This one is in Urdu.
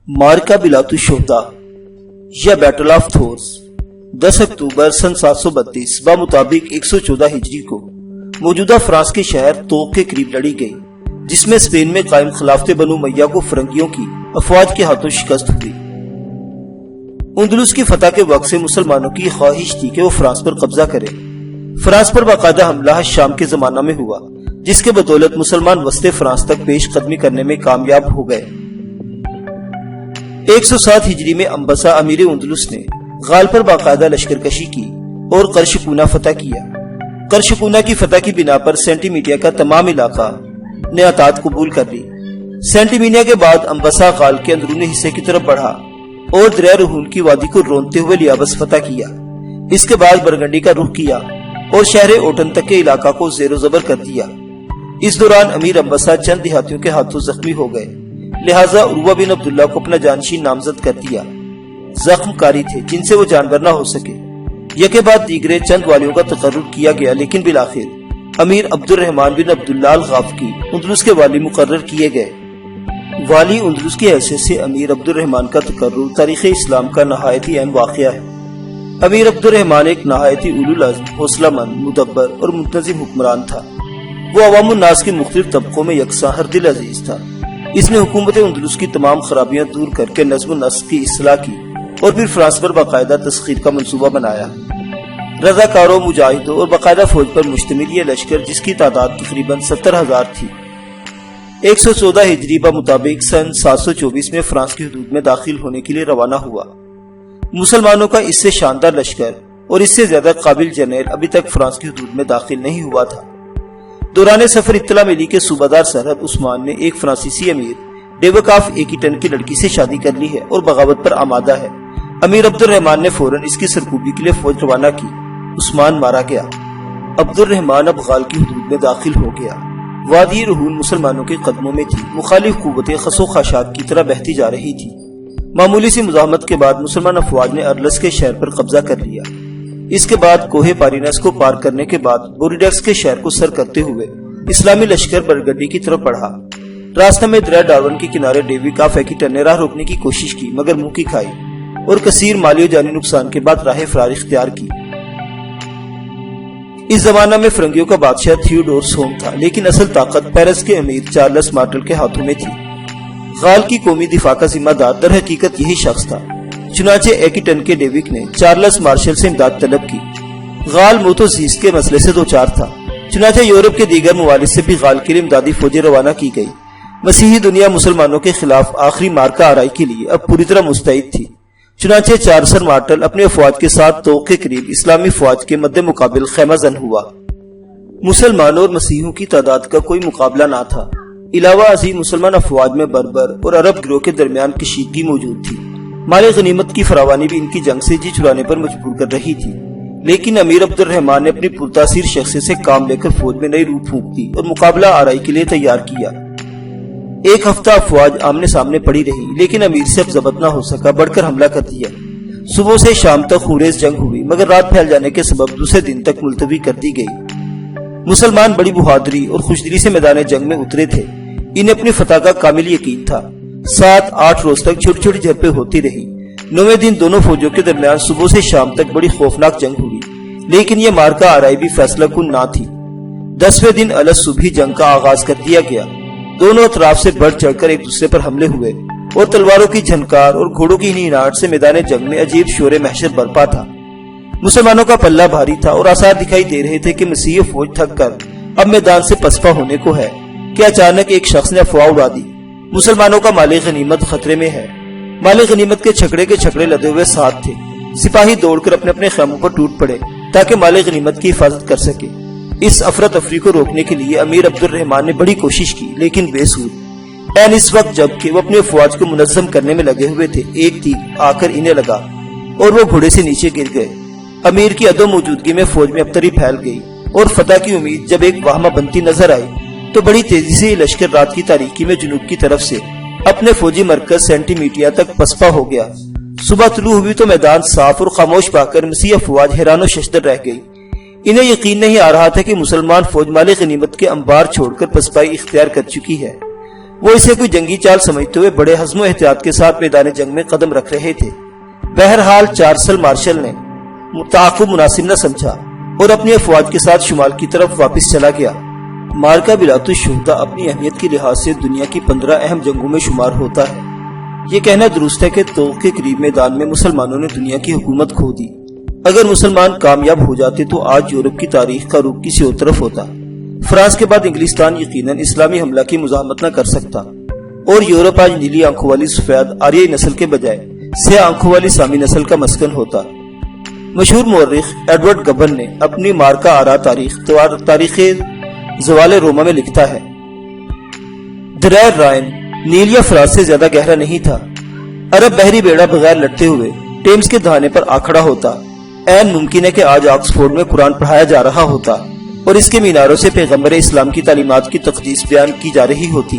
مارکا بلاد الشہداء یا بیٹل آف تھورس 10 اکتوبر سن 732 بمطابق 114 ہجری کو موجودہ فرانس کے شہر توق کے قریب لڑی گئی، جس میں اسپین میں قائم خلافت بنو امیہ کو فرنگیوں کی افواج کے ہاتھوں شکست ہوئی۔ اندلس کی فتح کے وقت سے مسلمانوں کی خواہش تھی کہ وہ فرانس پر قبضہ کریں۔ فرانس پر باقاعدہ حملہ شام کے زمانہ میں ہوا، جس کے بدولت مسلمان وسط فرانس تک پیش قدمی کرنے میں کامیاب ہو گئے۔ 107 ہجری میں امبسا امیر اندلس نے غال پر باقاعدہ لشکر کشی کی اور قرشکونہ فتح کیا۔ قرشکونہ کی فتح کی بنا پر سینٹی میڈیا کا تمام علاقہ نے اطاعت قبول کر لی۔ سینٹی میڈیا کے بعد امبسا غال کے اندرونی حصے کی طرف بڑھا اور دریا رہون کی وادی کو رونتے ہوئے لیابس فتح کیا۔ اس کے بعد برگنڈی کا رخ کیا اور شہر اوٹن تک کے علاقہ کو زیر و زبر کر دیا۔ اس دوران امیر امبسا چند دیہاتیوں کے ہاتھوں زخمی ہو گئے، لہٰذا عروہ بن عبداللہ کو اپنا جانشین نامزد کر دیا۔ زخم کاری تھے جن سے وہ جانور نہ ہو سکے۔ یکے بعد دیگرے چند والیوں کا تقرر کیا گیا، لیکن بالآخر امیر عبد الرحمن بن عبداللہ الغافقی اندلس کے والی مقرر کیے گئے۔ والی اندلس کی حیثیت سے امیر عبد الرحمن کا تقرر تاریخ اسلام کا نہایت ہی اہم واقعہ ہے۔ امیر عبد الرحمن ایک نہایت ہی اولو العزم، حوصلہ مند، مدبر اور منتظم حکمران تھا۔ وہ عوام الناس کے مختلف طبقوں میں یکساں ہر دل عزیز تھا۔ اس نے حکومت اندلس کی تمام خرابیاں دور کر کے نظم و نسق کی اصلاح کی اور پھر فرانس پر باقاعدہ تسخیر کا منصوبہ بنایا۔ رضاکاروں، مجاہدوں اور باقاعدہ فوج پر مشتمل یہ لشکر، جس کی تعداد تقریباً 70,000 تھی، 114 ہجری بمطابق سن 724 میں فرانس کی حدود میں داخل ہونے کے لیے روانہ ہوا۔ مسلمانوں کا اس سے شاندار لشکر اور اس سے زیادہ قابل جرنیل ابھی تک فرانس کی حدود میں داخل نہیں ہوا تھا۔ دوران سفر اطلاع ملی کہ صوبہ سرحد عثمان نے ایک فرانسیسی امیر ڈیوکاف ایکیٹن کی لڑکی سے شادی کر لی ہے اور بغاوت پر آمادہ ہے۔ امیر عبد الرحمن نے فوراً اس کی سرکوبی کے لیے فوج روانہ کی۔ عثمان مارا گیا۔ عبد الرحمن اب غال کی حدود میں داخل ہو گیا۔ وادی رہون مسلمانوں کے قدموں میں تھی، مخالف قوتیں خس و خاشاک کی طرح بہتی جا رہی تھی۔ معمولی سی مزاحمت کے بعد مسلمان افواج نے ارلس کے شہر پر قبضہ کر لیا۔ اس کے بعد کوہ پارینس کو پار کرنے کے بعد بوریڈکس کے شہر کو سر کرتے ہوئے اسلامی لشکر برگنڈی کی طرف بڑھا۔ راستہ میں دریا ڈارون کے کنارے ڈیوکاف ایکیٹن نے راہ روکنے کی کوشش کی، مگر منہ کی کھائی اور کثیر مالی و جانی نقصان کے بعد راہ فرار اختیار کی۔ اس زمانہ میں فرنگیوں کا بادشاہ تھیوڈور سوم تھا، لیکن اصل طاقت پیرس کے امیر چارلس مارٹل کے ہاتھوں میں تھی۔ غال کی قومی دفاع کا ذمہ دار در حقیقت یہی شخص تھا۔ چنانچہ ایکیٹن کے ڈیوک نے چارلس مارشل سے امداد طلب کی۔ غال موت و زیست کے مسئلے سے دوچار تھا، چنانچہ یورپ کے دیگر ممالک سے بھی غال کے لیے امدادی فوجیں روانہ کی گئی۔ مسیحی دنیا مسلمانوں کے خلاف آخری مارکا آرائی کے لیے اب پوری طرح مستعد تھی۔ چنانچہ چارلس مارٹل اپنے افواج کے ساتھ توق کے قریب اسلامی فوج کے مد مقابل خیمہ زن ہوا۔ مسلمانوں اور مسیحیوں کی تعداد کا کوئی مقابلہ نہ تھا۔ علاوہ ازیں مسلمان افواج میں بربر اور عرب گروہ کے درمیان کشیدگی موجود تھی۔ مال غنیمت کی فراوانی بھی ان کی جنگ سے جی چھڑانے پر مجبور کر رہی تھی، لیکن امیر عبد الرحمن نے اپنی پرتاثیر شخصیت سے کام لے کر فوج میں نئی روح پھونک دی اور مقابلہ آرائی کے لیے تیار کیا۔ ایک ہفتہ افواج آمنے سامنے پڑی رہی، لیکن امیر سے اب ضبط نہ ہو سکا، بڑھ کر حملہ کر دیا۔ صبح سے شام تک خونریز جنگ ہوئی، مگر رات پھیل جانے کے سبب دوسرے دن تک ملتوی کر دی گئی۔ مسلمان بڑی بہادری اور خوشدلی سے میدان جنگ میں اترے تھے۔ انہیں اپنی فتح کا کامل یقین تھا۔ 7-8 روز تک چھوٹی چھوٹی جھڑپیں ہوتی رہی۔ 9ویں دن دونوں فوجوں کے درمیان صبح سے شام تک بڑی خوفناک جنگ ہوئی، لیکن یہ مارکا آرائی بھی فیصلہ کن نہ تھی۔ 10ویں دن الگ صبح جنگ کا آغاز کر دیا گیا۔ دونوں اطراف سے بڑھ چڑھ کر ایک دوسرے پر حملے ہوئے اور تلواروں کی جھنکار اور گھوڑوں کی نیناہٹ سے میدان جنگ میں عجیب شور محشر برپا تھا۔ مسلمانوں کا پلہ بھاری تھا اور آثار دکھائی دے رہے تھے کہ مسیحی فوج تھک کر اب میدان سے پسپا ہونے کو ہے کہ اچانک ایک شخص نے افواہ اڑا دی۔ مسلمانوں کا مال غنیمت خطرے میں ہے۔ مال غنیمت کے چھکڑے لدے ہوئے ساتھ تھے۔ سپاہی دوڑ کر اپنے اپنے خیموں پر ٹوٹ پڑے تاکہ مال غنیمت کی حفاظت کر سکے۔ اس افراتفری کو روکنے کے لیے امیر عبد الرحمن نے بڑی کوشش کی، لیکن بے سود۔ این اس وقت جب کہ وہ اپنے افواج کو منظم کرنے میں لگے ہوئے تھے، ایک تیر آ کر انہیں لگا اور وہ گھوڑے سے نیچے گر گئے۔ امیر کی عدم موجودگی میں فوج میں ابتری پھیل گئی اور فتح کی امید جب ایک واہمہ بنتی نظر آئی تو بڑی تیزی سے یہ لشکر رات کی تاریکی میں جنوب کی طرف سے اپنے فوجی مرکز سینٹی میٹیا تک پسپا ہو گیا۔ صبح طلوع ہوئی تو میدان صاف اور خاموش پا کر مسیحی افواج حیران و ششدر رہ گئی۔ انہیں یقین نہیں آ رہا تھا کہ مسلمان فوج مال غنیمت کے انبار چھوڑ کر پسپائی اختیار کر چکی ہے۔ وہ اسے کوئی جنگی چال سمجھتے ہوئے بڑے حزم و احتیاط کے ساتھ میدان جنگ میں قدم رکھ رہے تھے۔ بہرحال چارلس مارشل نے تعاقب مناسب نہ سمجھا اور اپنی افواج کے ساتھ شمال کی طرف واپس چلا گیا۔ مارکا بلاد الشہداء اپنی اہمیت کے لحاظ سے دنیا کی 15 اہم جنگوں میں شمار ہوتا ہے۔ یہ کہنا درست ہے کہ توق کے قریب میدان میں مسلمانوں نے دنیا کی حکومت کھو دی۔ اگر مسلمان کامیاب ہو جاتے تو آج یورپ کی تاریخ کا رخ کسی اور طرف ہوتا۔ فرانس کے بعد انگلستان یقیناً اسلامی حملہ کی مزاحمت نہ کر سکتا، اور یورپ آج نیلی آنکھوں والی سفید آریائی نسل کے بجائے سیاہ آنکھوں والی سامی نسل کا مسکن ہوتا۔ مشہور مورخ ایڈورڈ گبن نے اپنی مارکا آرا تاریخ زوال روما میں لکھتا ہے، دریا رائن نیل یا فرات سے زیادہ گہرا نہیں تھا۔ عرب بحری بیڑا بغیر لڑتے ہوئے ٹیمز کے دہانے پر آ کھڑا ہوتا۔ عین ممکن ہے کہ آج آکسفورڈ میں قرآن پڑھایا جا رہا ہوتا اور اس کے میناروں سے پیغمبر اسلام کی تعلیمات کی تقدیس بیان کی جا رہی ہوتی۔